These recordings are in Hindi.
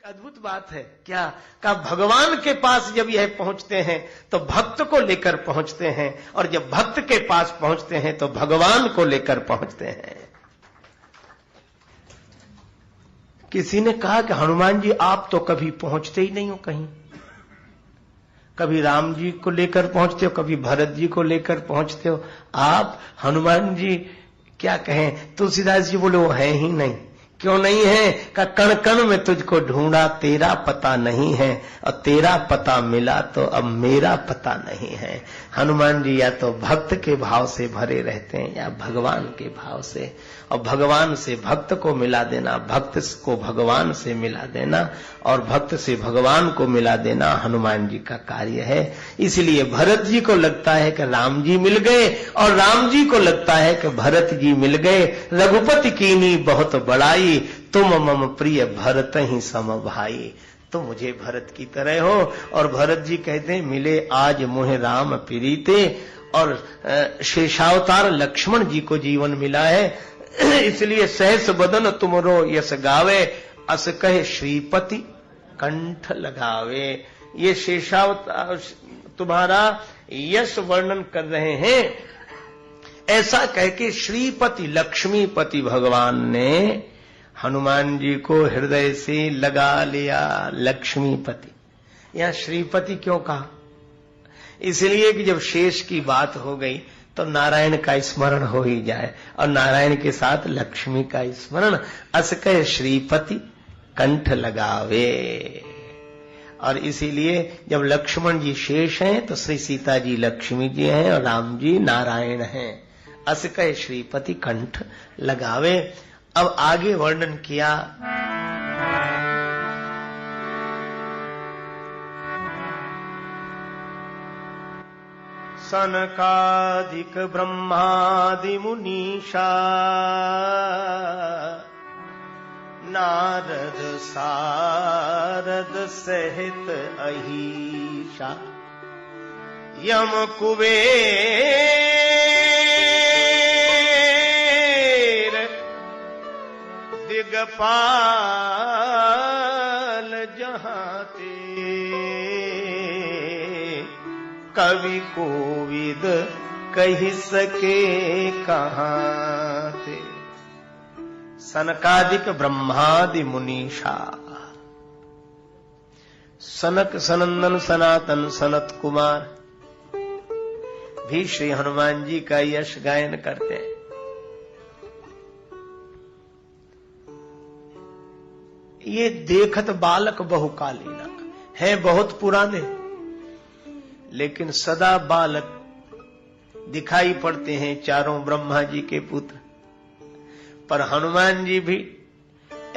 अद्भुत बात है क्या का भगवान के पास जब यह पहुंचते हैं तो भक्त को लेकर पहुंचते हैं, और जब भक्त के पास पहुंचते हैं तो भगवान को लेकर पहुंचते हैं। किसी ने कहा कि हनुमान जी आप तो कभी पहुंचते ही नहीं हो कहीं, कभी राम जी को लेकर पहुंचते हो, कभी भरत जी को लेकर पहुंचते हो, आप हनुमान जी क्या कहें। तुलसीदास जी बोले वो है ही नहीं। क्यों नहीं है? का कण कण में तुझको ढूंढा, तेरा पता नहीं है, और तेरा पता मिला तो अब मेरा पता नहीं है। हनुमान जी या तो भक्त के भाव से भरे रहते हैं या भगवान के भाव से, और भगवान से भक्त को मिला देना, भक्त को भगवान से मिला देना, और भक्त से भगवान को मिला देना हनुमान जी का कार्य है। इसलिए भरत जी को लगता है कि राम जी मिल गए, और राम जी को लगता है कि भरत जी मिल गए। रघुपति कीनी बहुत बड़ाई, तुम मम प्रिय भरत ही सम भाई। तो मुझे भरत की तरह हो। और भरत जी कहते हैं मिले आज मोहे राम प्रीते, और शेषावतार लक्ष्मण जी को जीवन मिला है। इसलिए सहस बदन तुमरो यस गावे, अस कहे श्रीपति कंठ लगावे। ये शेषावतार तुम्हारा यश वर्णन कर रहे हैं, ऐसा कह के श्रीपति लक्ष्मीपति भगवान ने हनुमान जी को हृदय से लगा लिया। लक्ष्मीपति, यहां श्रीपति क्यों कहा? इसलिए कि जब शेष की बात हो गई तो नारायण का स्मरण हो ही जाए, और नारायण के साथ लक्ष्मी का स्मरण। अस कहे श्रीपति कंठ लगावे। और इसीलिए जब लक्ष्मण जी शेष हैं तो श्री सीता जी लक्ष्मी जी हैं और राम जी नारायण हैं। अस कहे श्रीपति कंठ लगावे। अब आगे वर्णन किया। सनकादिक ब्रह्मादि मुनीषा, नारद सारद सहित अहीशा, यम कुबेर दिगपाल जहाते, कवि कोविद कही सके कहाँ थे। सनकादिक ब्रह्मादि मुनीषा, सनक सनंदन सनातन सनत कुमार भी श्री हनुमान जी का यश गायन करते हैं। ये देखत बालक बहुकालीना है, बहुत पुराने, लेकिन सदा बालक दिखाई पड़ते हैं, चारों ब्रह्मा जी के पुत्र। पर हनुमान जी भी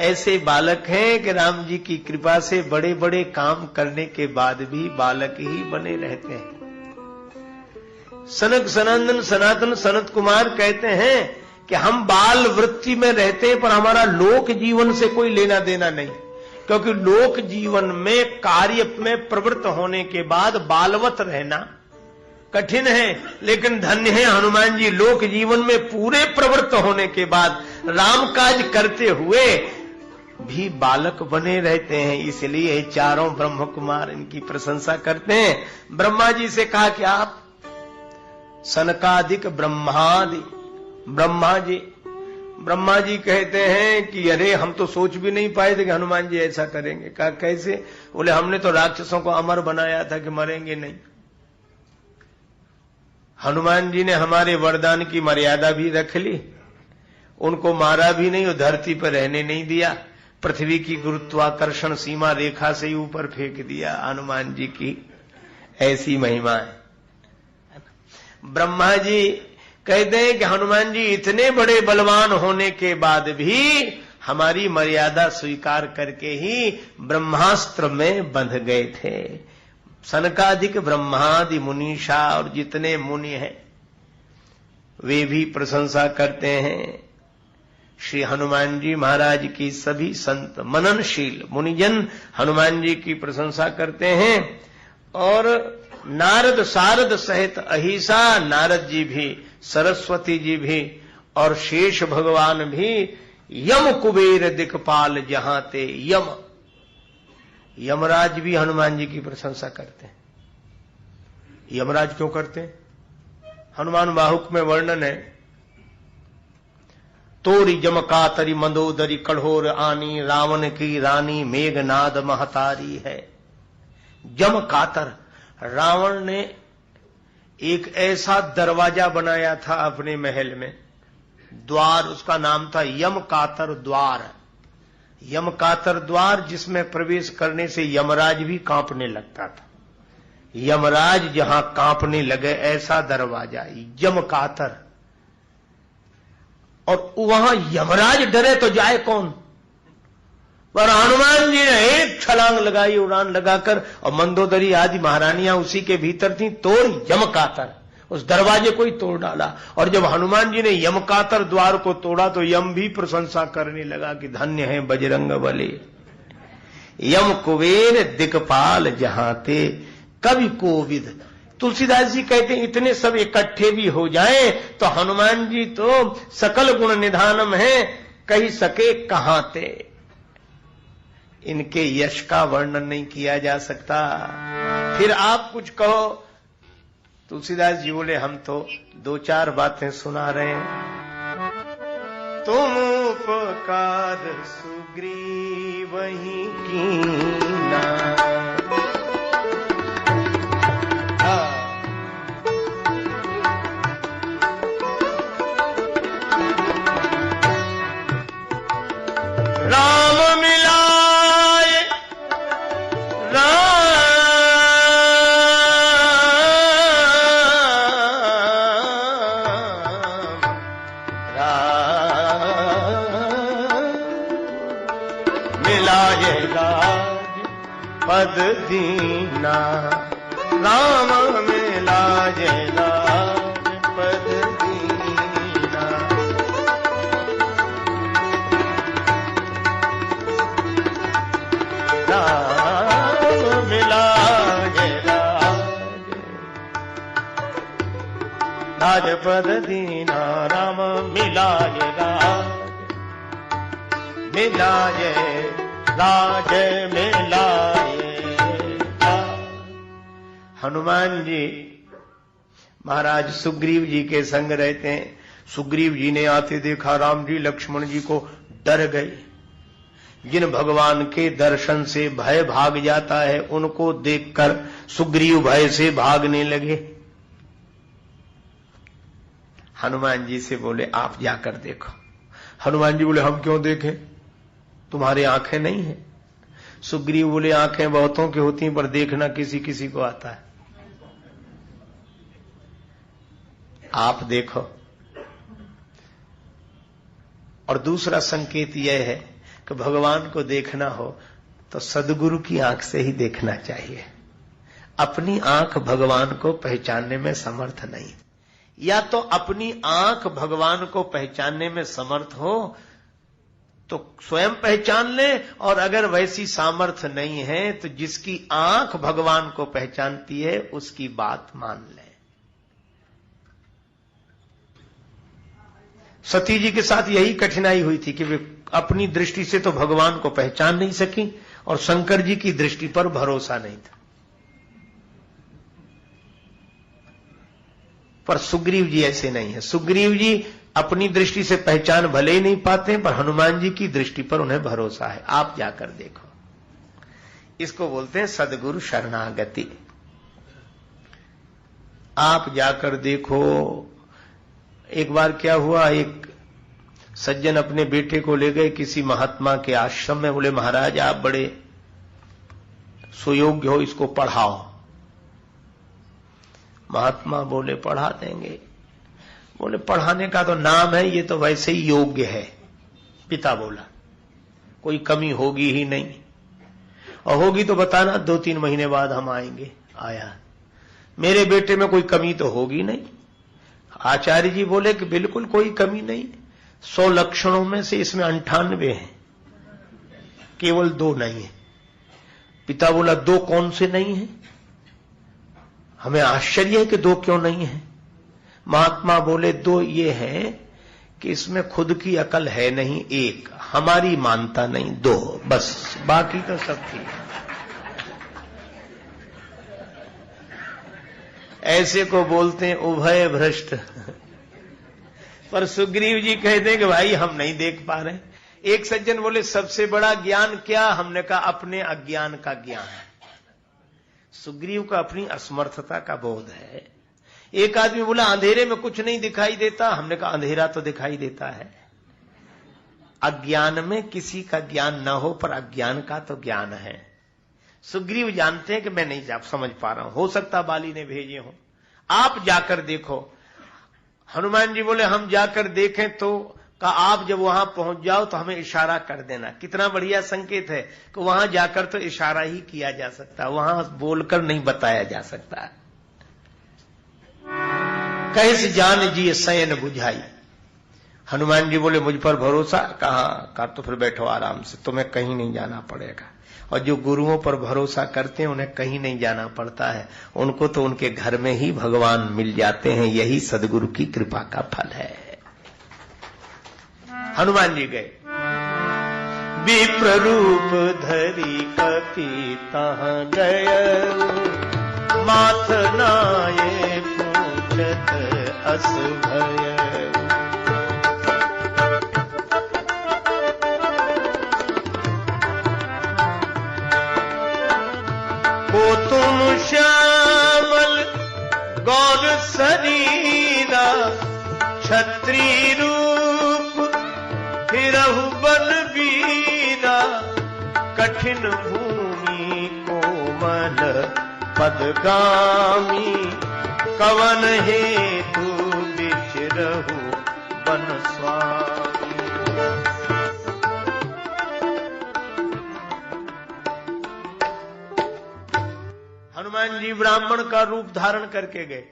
ऐसे बालक हैं कि राम जी की कृपा से बड़े बड़े काम करने के बाद भी बालक ही बने रहते हैं। सनक सनंदन सनातन सनत कुमार कहते हैं कि हम बाल वृत्ति में रहते हैं, पर हमारा लोक जीवन से कोई लेना देना नहीं, क्योंकि लोक जीवन में कार्य में प्रवृत्त होने के बाद बालवत रहना कठिन है। लेकिन धन्य है हनुमान जी, लोक जीवन में पूरे प्रवृत्त होने के बाद राम काज करते हुए भी बालक बने रहते हैं। इसलिए चारों ब्रह्म कुमार इनकी प्रशंसा करते हैं। ब्रह्मा जी से कहा कि आप सनकादिक ब्रह्मादि, ब्रह्मा जी कहते हैं कि अरे हम तो सोच भी नहीं पाए थे कि हनुमान जी ऐसा करेंगे। कहा कैसे? बोले हमने तो राक्षसों को अमर बनाया था कि मरेंगे नहीं। हनुमान जी ने हमारे वरदान की मर्यादा भी रख ली, उनको मारा भी नहीं और धरती पर रहने नहीं दिया, पृथ्वी की गुरुत्वाकर्षण सीमा रेखा से ही ऊपर फेंक दिया। हनुमान जी की ऐसी महिमा है। ब्रह्मा जी कहते हैं कि हनुमान जी इतने बड़े बलवान होने के बाद भी हमारी मर्यादा स्वीकार करके ही ब्रह्मास्त्र में बंध गए थे। सनकादिक ब्रह्मादि मुनीषा, और जितने मुनि हैं वे भी प्रशंसा करते हैं श्री हनुमान जी महाराज की। सभी संत मननशील मुनिजन हनुमान जी की प्रशंसा करते हैं। और नारद सारद सहित अहिसा, नारद जी भी, सरस्वती जी भी और शेष भगवान भी, यम कुबेर दिक्पाल जहां ते, यम यमराज भी हनुमान जी की प्रशंसा करते हैं। यमराज क्यों करते हैं? हनुमान बाहुक में वर्णन है, तोरी जमकातरी मंदोदरी कठोर आनी, रावण की रानी मेघनाद महतारी है। जमकातर, रावण ने एक ऐसा दरवाजा बनाया था अपने महल में, द्वार, उसका नाम था यमकातर द्वार। यमकातर द्वार, जिसमें प्रवेश करने से यमराज भी कांपने लगता था। यमराज जहां कांपने लगे ऐसा दरवाजा यमकातर। और वहां यमराज डरे तो जाए कौन? पर हनुमान जी ने एक छलांग लगाई, उड़ान लगाकर, और मंदोदरी आदि महारानियां उसी के भीतर थी, तोड़ यमकातर, उस दरवाजे को ही तोड़ डाला। और जब हनुमान जी ने यमकातर द्वार को तोड़ा तो यम भी प्रशंसा करने लगा कि धन्य है बजरंग बली, यम कुबेर दिक्पाल जहां ते कवि कोविद। तुलसीदास जी कहते हैं इतने सब इकट्ठे भी हो जाएं तो हनुमान जी तो सकल गुण निधानम है, कही सके कहां ते। इनके यश का वर्णन नहीं किया जा सकता। फिर आप कुछ कहो। तुलसीदास जी बोले हम तो दो चार बातें सुना रहे हैं। तुम उपकार सुग्रीव ही कीना, राम मिलाए राम मिलाए राज पद दीना, राम मिलाए राज पद दीना। राम मिलाए राज पद दीना, राम मिलाए राज मिलाए राज मिलाए। हनुमान जी महाराज सुग्रीव जी के संग रहते हैं। सुग्रीव जी ने आते देखा राम जी लक्ष्मण जी को, डर गए। जिन भगवान के दर्शन से भय भाग जाता है उनको देखकर सुग्रीव भय से भागने लगे। हनुमान जी से बोले आप जाकर देखो। हनुमान जी बोले हम क्यों देखें, तुम्हारी आंखें नहीं है। सुग्रीव बोले आंखें बहुतों की होती हैं पर देखना किसी किसी को आता है, आप देखो। और दूसरा संकेत यह है कि भगवान को देखना हो तो सदगुरु की आंख से ही देखना चाहिए। अपनी आंख भगवान को पहचानने में समर्थ नहीं। या तो अपनी आंख भगवान को पहचानने में समर्थ हो तो स्वयं पहचान ले, और अगर वैसी सामर्थ्य नहीं है तो जिसकी आंख भगवान को पहचानती है उसकी बात मान ले। सती जी के साथ यही कठिनाई हुई थी कि वे अपनी दृष्टि से तो भगवान को पहचान नहीं सकी और शंकर जी की दृष्टि पर भरोसा नहीं था। पर सुग्रीव जी ऐसे नहीं है। सुग्रीव जी अपनी दृष्टि से पहचान भले ही नहीं पाते पर हनुमान जी की दृष्टि पर उन्हें भरोसा है। आप जाकर देखो। इसको बोलते हैं सदगुरु शरणागति। आप जाकर देखो। एक बार क्या हुआ, एक सज्जन अपने बेटे को ले गए किसी महात्मा के आश्रम में। बोले महाराज आप बड़े सुयोग्य हो, इसको पढ़ाओ। महात्मा बोले पढ़ा देंगे। बोले पढ़ाने का तो नाम है, ये तो वैसे ही योग्य है। पिता बोला कोई कमी होगी ही नहीं, और होगी तो बताना, 2-3 महीने बाद हम आएंगे। आया, मेरे बेटे में कोई कमी तो होगी नहीं। आचार्य जी बोले कि बिल्कुल कोई कमी नहीं, 100 लक्षणों में से इसमें 98 हैं, केवल 2 नहीं है। पिता बोला 2 कौन से नहीं है? हमें आश्चर्य है कि 2 क्यों नहीं है। महात्मा बोले 2 ये है कि इसमें खुद की अकल है नहीं, 1 हमारी मानता नहीं, 2 बस, बाकी तो सब ठीक है। ऐसे को बोलते हैं उभय भ्रष्ट। पर सुग्रीव जी कहते हैं कि भाई हम नहीं देख पा रहे। एक सज्जन बोले सबसे बड़ा ज्ञान क्या? हमने कहा अपने अज्ञान का ज्ञान। सुग्रीव का अपनी असमर्थता का बोध है। एक आदमी बोला अंधेरे में कुछ नहीं दिखाई देता। हमने कहा अंधेरा तो दिखाई देता है। अज्ञान में किसी का ज्ञान ना हो पर अज्ञान का तो ज्ञान है। सुग्रीव जानते हैं कि मैं नहीं समझ पा रहा हूं, हो सकता बाली ने भेजे हो, आप जाकर देखो। हनुमान जी बोले हम जाकर देखें तो का आप जब वहां पहुंच जाओ तो हमें इशारा कर देना। कितना बढ़िया संकेत है कि वहां जाकर तो इशारा ही किया जा सकता, वहां बोलकर नहीं बताया जा सकता। कैसे जान जी शयन बुझाई। हनुमान जी बोले मुझ पर भरोसा? कहा तो फिर बैठो आराम से, तुम्हें कहीं नहीं जाना पड़ेगा। और जो गुरुओं पर भरोसा करते हैं उन्हें कहीं नहीं जाना पड़ता है, उनको तो उनके घर में ही भगवान मिल जाते हैं। यही सदगुरु की कृपा का फल है। हनुमान जी गए, विप्र रूप धरी कपि तहाँ गए, माथ नाये पूछत अस भय। को तुम श्यामल गौर शरीरा, क्षत्रिय रूप फिरहु बलबीरा, कठिन भूमि कोमल पदगामी, कवन हेतु बिचरहु बन स्वामी। हनुमान जी ब्राह्मण का रूप धारण करके गए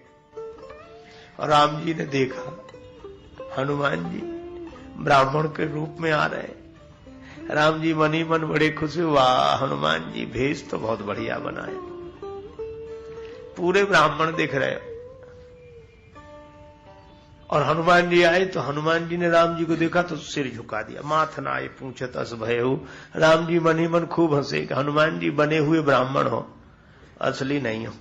और राम जी ने देखा हनुमान जी ब्राह्मण के रूप में आ रहे। राम जी मन ही मन बड़े खुश हुए, वाह हनुमान जी भेष तो बहुत बढ़िया बनाए, पूरे ब्राह्मण दिख रहे हो। और हनुमान जी आए तो हनुमान जी ने राम जी को देखा तो सिर झुका दिया, माथ नाये पूछत अस भयउ। राम जी मन ही मन खूब हंसे कि हनुमान जी बने हुए ब्राह्मण हो, असली नहीं हो।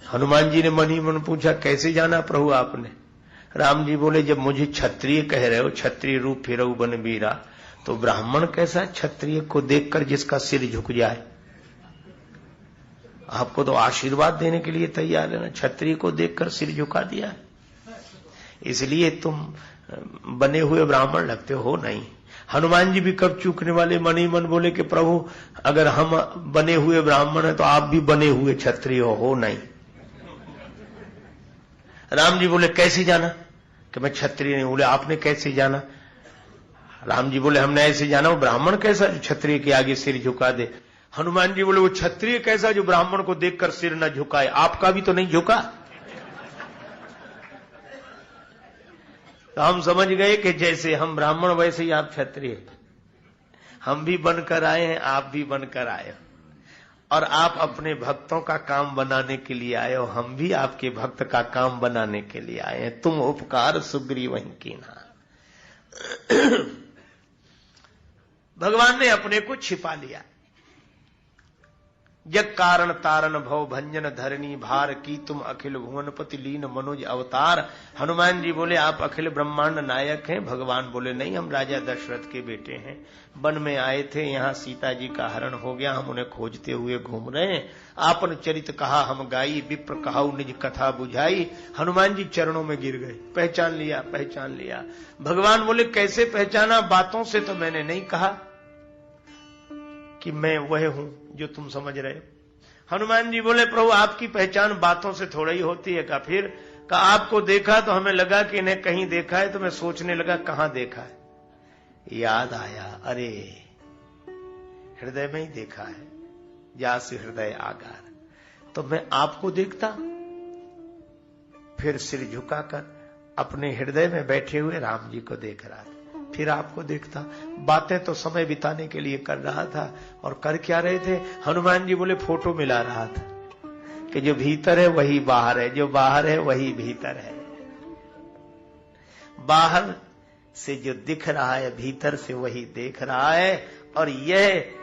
हनुमान जी ने मन ही मन पूछा कैसे जाना प्रभु आपने? राम जी बोले जब मुझे क्षत्रिय कह रहे हो, क्षत्रिय रूप फिरऊ बन बीरा, तो ब्राह्मण कैसा क्षत्रिय को देखकर जिसका सिर झुक जाए? आपको तो आशीर्वाद देने के लिए तैयार है ना, क्षत्रिय को देखकर सिर झुका दिया, इसलिए तुम बने हुए ब्राह्मण लगते हो नहीं। हनुमान जी भी कब चूकने वाले, मन ही मन बोले कि प्रभु अगर हम बने हुए ब्राह्मण हैं तो आप भी बने हुए क्षत्रिय हो नहीं। राम जी बोले कैसे जाना कि मैं क्षत्रिय नहीं? बोले आपने कैसे जाना? राम जी बोले हमने ऐसे जाना, वो ब्राह्मण कैसा जो क्षत्रिय के आगे सिर झुका दे? हनुमान जी बोले वो क्षत्रिय कैसा जो ब्राह्मण को देखकर सिर न झुकाए? आपका भी तो नहीं झुका। तो हम समझ गए कि जैसे हम ब्राह्मण वैसे ही आप क्षत्रिय। हम भी बनकर आए हैं, आप भी बनकर आए हो, और आप अपने भक्तों का काम बनाने के लिए आए हो, हम भी आपके भक्त का काम बनाने के लिए आए हैं। तुम उपकार सुग्रीव कीना। भगवान ने अपने को छिपा लिया। जग कारण तारण भव भंजन धरणी भार की, तुम अखिल भुवनपति लीन मनोज अवतार। हनुमान जी बोले आप अखिल ब्रह्मांड नायक हैं? भगवान बोले नहीं, हम राजा दशरथ के बेटे हैं, वन में आए थे, यहाँ सीता जी का हरण हो गया, हम उन्हें खोजते हुए घूम रहे हैं। आपन चरित कहा हम गाई, विप्र कहाऊ निज कथा बुझाई। हनुमान जी चरणों में गिर गए, पहचान लिया पहचान लिया। भगवान बोले कैसे पहचाना? बातों से तो मैंने नहीं कहा कि मैं वह हूं जो तुम समझ रहे हो। हनुमान जी बोले प्रभु आपकी पहचान बातों से थोड़ा ही होती है। का फिर का आपको देखा तो हमें लगा कि इन्हें कहीं देखा है, तो मैं सोचने लगा कहां देखा है। याद आया, अरे हृदय में ही देखा है, जासु हृदय आगार। तो मैं आपको देखता, फिर सिर झुकाकर अपने हृदय में बैठे हुए राम जी को देख रहा था, फिर आपको देखता। बातें तो समय बिताने के लिए कर रहा था, और कर क्या रहे थे? हनुमान जी बोले फोटो मिला रहा था कि जो भीतर है वही बाहर है, जो बाहर है वही भीतर है। बाहर से जो दिख रहा है भीतर से वही देख रहा है। और यह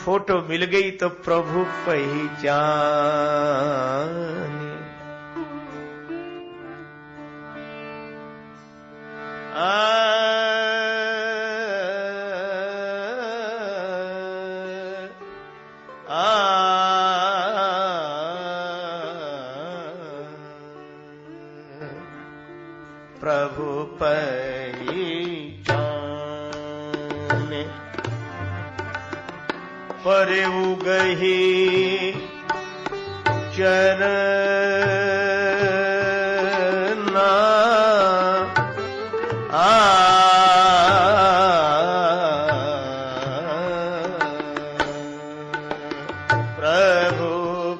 फोटो मिल गई तो प्रभु पहचाने। प्रभु पहचाने। परे उगही चरना प्रभु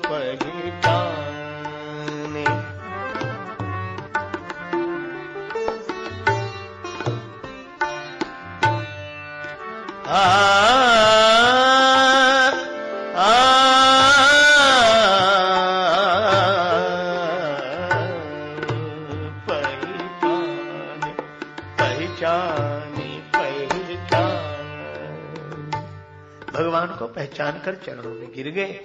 पहचाने। भगवान को पहचान कर चरणों में गिर गए।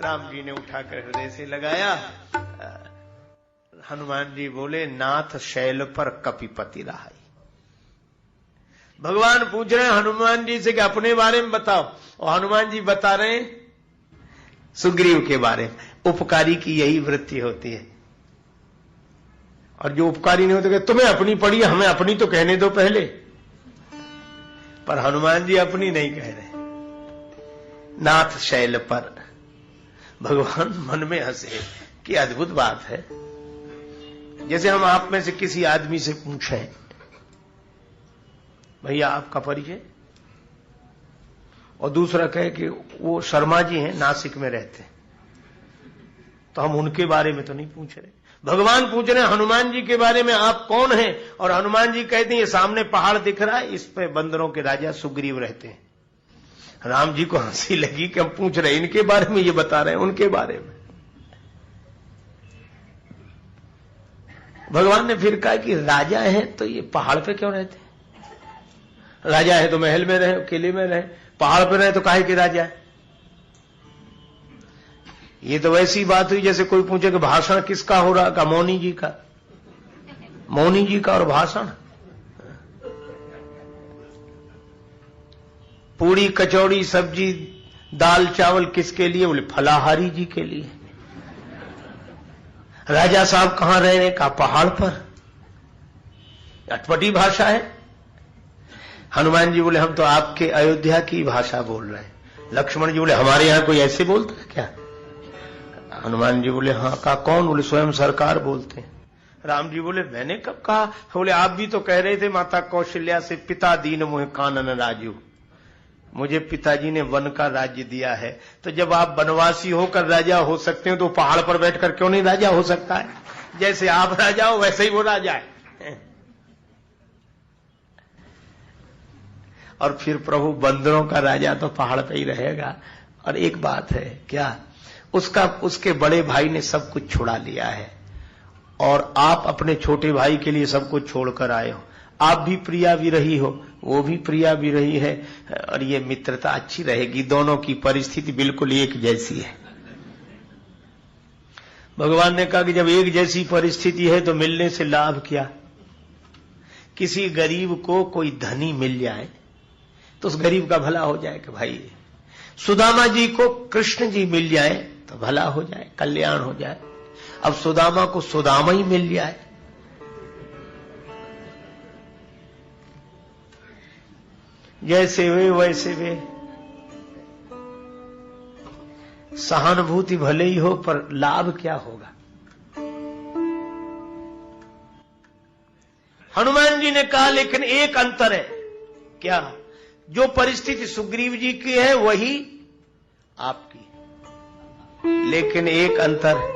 राम जी ने उठाकर हृदय से लगाया। हनुमान जी बोले, नाथ शैल पर कपिपति रहाई। भगवान पूछ रहे हैं हनुमान जी से कि अपने बारे में बताओ, और हनुमान जी बता रहे हैं सुग्रीव के बारे में। उपकारी की यही वृत्ति होती है, और जो उपकारी नहीं होते तुम्हें अपनी पड़ी, हमें अपनी तो कहने दो पहले। पर हनुमान जी अपनी नहीं कह रहे। नाथ शैल पर। भगवान मन में हंसे कि अद्भुत बात है। जैसे हम आप में से किसी आदमी से पूछें, भैया आपका परिचय, और दूसरा कहे कि वो शर्मा जी हैं, नासिक में रहते हैं, तो हम उनके बारे में तो नहीं पूछ रहे। भगवान पूछ रहे हैं हनुमान जी के बारे में, आप कौन हैं? और हनुमान जी कहते हैं ये सामने पहाड़ दिख रहा है, इस पे बंदरों के राजा सुग्रीव रहते हैं। राम जी को हंसी लगी कि हम पूछ रहे हैं इनके बारे में, ये बता रहे हैं उनके बारे में। भगवान ने फिर कहा कि राजा हैं तो ये पहाड़ पे क्यों रहते हैं? राजा है तो महल में रहे, किले में रहे, पहाड़ पे रहे तो काहे के राजा है? ये तो वैसी बात हुई जैसे कोई पूछे कि भाषण किसका हो रहा, का मौनी जी का। मौनी जी का और भाषण, पूरी कचौड़ी सब्जी दाल चावल किसके लिए? बोले फलाहारी जी के लिए। राजा साहब कहां रहे? का पहाड़ पर। अटपटी भाषा है। हनुमान जी बोले हम तो आपके अयोध्या की भाषा बोल रहे हैं। लक्ष्मण जी बोले हमारे यहां कोई ऐसे बोलता है क्या? हनुमान जी बोले हाँ। का कौन? बोले स्वयं सरकार बोलते हैं। राम जी बोले मैंने कब कहा? बोले आप भी तो कह रहे थे माता कौशल्या से, पिता दीन मुझे कानन राजू, मुझे पिताजी ने वन का राज्य दिया है, तो जब आप वनवासी होकर राजा हो सकते हो तो पहाड़ पर बैठकर क्यों नहीं राजा हो सकता है? जैसे आप राजा हो वैसे ही वो राजा है। और फिर प्रभु बंदरों का राजा तो पहाड़ पे ही रहेगा। और एक बात है क्या, उसके बड़े भाई ने सब कुछ छुड़ा लिया है, और आप अपने छोटे भाई के लिए सब कुछ छोड़कर आए हो। आप भी प्रिया भी रही हो, वो भी प्रिया भी रही है, और ये मित्रता अच्छी रहेगी। दोनों की परिस्थिति बिल्कुल एक जैसी है। भगवान ने कहा कि जब एक जैसी परिस्थिति है तो मिलने से लाभ क्या? किसी गरीब को कोई धनी मिल जाए तो उस गरीब का भला हो जाए कि भाई, सुदामा जी को कृष्ण जी मिल जाए तो भला हो जाए, कल्याण हो जाए। अब सुदामा को सुदामा ही मिल जाए। जैसे वे वैसे वे, सहानुभूति भले ही हो पर लाभ क्या होगा? हनुमान जी ने कहा लेकिन एक अंतर है। क्या? जो परिस्थिति सुग्रीव जी की है वही आपकी, लेकिन एक अंतर है।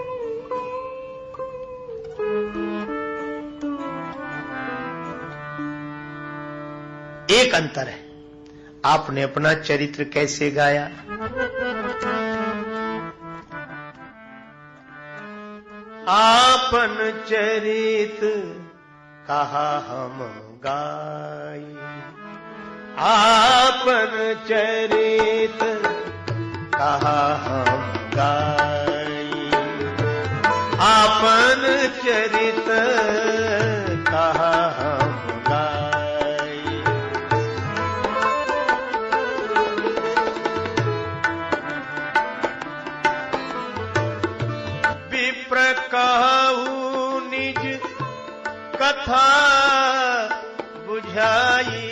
एक अंतर है, आपने अपना चरित्र कैसे गाया? आपन चरित कहा हम गाई, आपन चरित कहा हम गाई, आपन चरित कहा हम गाई। विप्र कहू निज कथा बुझाई,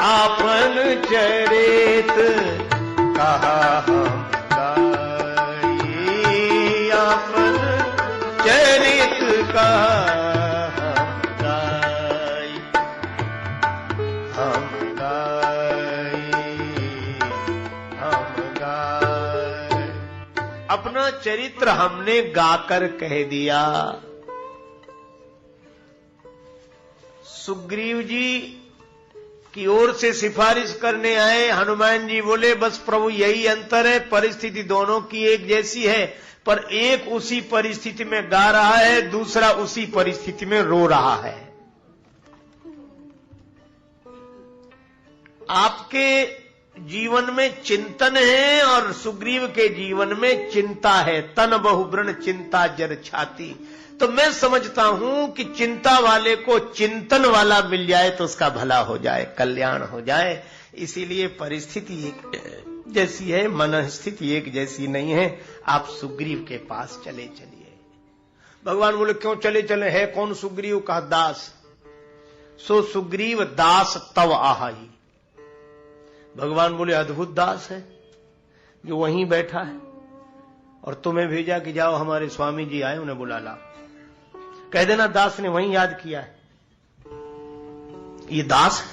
आपन चरित कहा हम गाई, आपन चरित कहा हम गाई, हम गाई, हम गाई। अपना चरित्र हमने गाकर कह दिया। सुग्रीव जी की ओर से सिफारिश करने आए, हनुमान जी बोले बस प्रभु यही अंतर है, परिस्थिति दोनों की एक जैसी है, पर एक उसी परिस्थिति में गा रहा है, दूसरा उसी परिस्थिति में रो रहा है। आपके जीवन में चिंतन है और सुग्रीव के जीवन में चिंता है। तन बहु व्रण चिंता जर छाती। तो मैं समझता हूं कि चिंता वाले को चिंतन वाला मिल जाए तो उसका भला हो जाए, कल्याण हो जाए। इसीलिए परिस्थिति एक जैसी है, मनस्थिति एक जैसी नहीं है। आप सुग्रीव के पास चले चलिए। भगवान बोले क्यों चले चले, है कौन सुग्रीव? कहा दास। सो सुग्रीव दास तव आहाई। भगवान बोले अद्भुत दास है जो वहीं बैठा है और तुम्हें भेजा कि जाओ हमारे स्वामी जी आए, उन्हें बुला ला। कह देना दास ने वहीं याद किया है। ये दास है।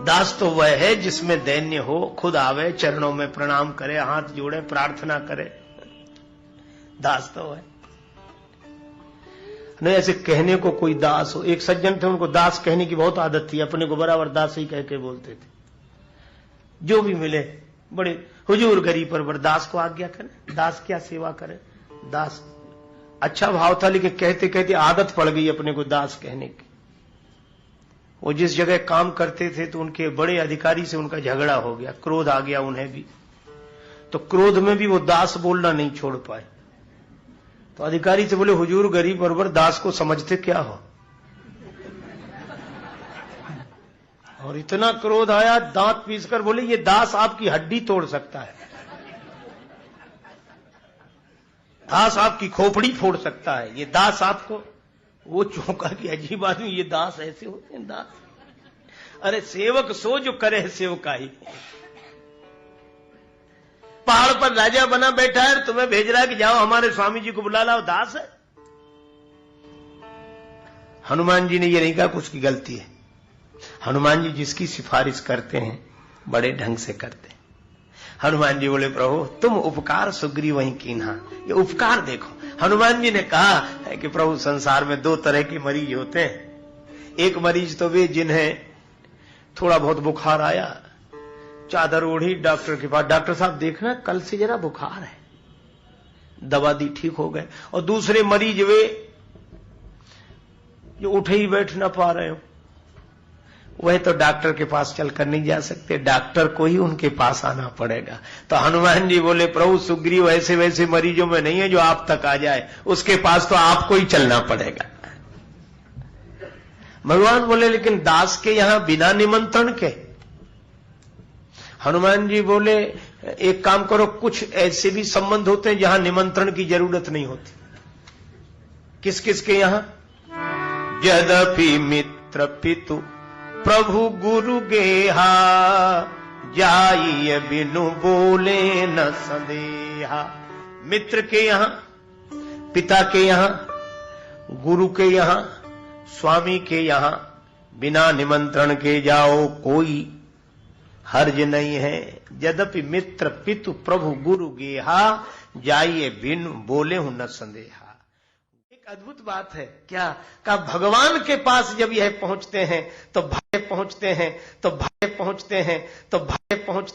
दास तो वह है जिसमें दैन्य हो, खुद आवे, चरणों में प्रणाम करे, हाथ जोड़े, प्रार्थना करे। दास तो है नहीं। ऐसे कहने को कोई दास हो। एक सज्जन थे, उनको दास कहने की बहुत आदत थी, अपने को बराबर दास ही कह के बोलते थे। जो भी मिले बड़े हुजूर गरीब पर दास को आज्ञा करें, दास क्या सेवा करें। दास अच्छा भाव था, लेकिन कहते कहते आदत पड़ गई अपने को दास कहने की। वो जिस जगह काम करते थे तो उनके बड़े अधिकारी से उनका झगड़ा हो गया, क्रोध आ गया उन्हें भी। तो क्रोध में भी वो दास बोलना नहीं छोड़ पाए। तो अधिकारी से बोले हुजूर गरीब बरबर दास को समझते क्या हो। और इतना क्रोध आया, दांत पीसकर बोले ये दास आपकी हड्डी तोड़ सकता है, दास आपकी खोपड़ी फोड़ सकता है, ये दास आपको। वो चौंका कि अजीब आदमी, ये दास ऐसे होते हैं दास। अरे सेवक सो जो करे सेवकाई। पहाड़ पर राजा बना बैठा है, तुम्हें भेज रहा है कि जाओ हमारे स्वामी जी को बुला लाओ, दास है। हनुमान जी ने ये नहीं कहा कि उसकी गलती है। हनुमान जी जिसकी सिफारिश करते हैं बड़े ढंग से करते हैं। हनुमान जी बोले प्रभु तुम उपकार सुग्रीव वहीं कीन्हा। ये उपकार देखो। हनुमान जी ने कहा है कि प्रभु संसार में दो तरह के मरीज होते हैं। एक मरीज तो वे जिन्हें थोड़ा बहुत बुखार आया, चादर ओढ़ी डॉक्टर के पास, डॉक्टर साहब देखना कल से जरा बुखार है, दवा दी ठीक हो गए। और दूसरे मरीज वे जो उठे ही बैठ ना पा रहे हो, वह तो डॉक्टर के पास चलकर नहीं जा सकते, डॉक्टर को ही उनके पास आना पड़ेगा। तो हनुमान जी बोले प्रभु सुग्रीव ऐसे वैसे मरीजों में नहीं है जो आप तक आ जाए, उसके पास तो आपको ही चलना पड़ेगा। भगवान बोले लेकिन दास के यहां बिना निमंत्रण के। हनुमान जी बोले एक काम करो, कुछ ऐसे भी संबंध होते हैं जहां निमंत्रण की जरूरत नहीं होती। किस किस के यहां? यद्यपि मित्र पितु प्रभु गुरु गेहा, जाइए बिनु बोले न संदेहा। मित्र के यहां, पिता के यहां, गुरु के यहां, स्वामी के यहां बिना निमंत्रण के जाओ, कोई हर्ज नहीं है। यद्यपि मित्र पितु प्रभु गुरु गेहा, जाइए बिन बोले हूं न संदेहा। एक अद्भुत बात है क्या? का भगवान के पास जब यह पहुंचते हैं तो भय पहुंचते हैं, तो भय पहुंचते हैं, तो भय पहुंचते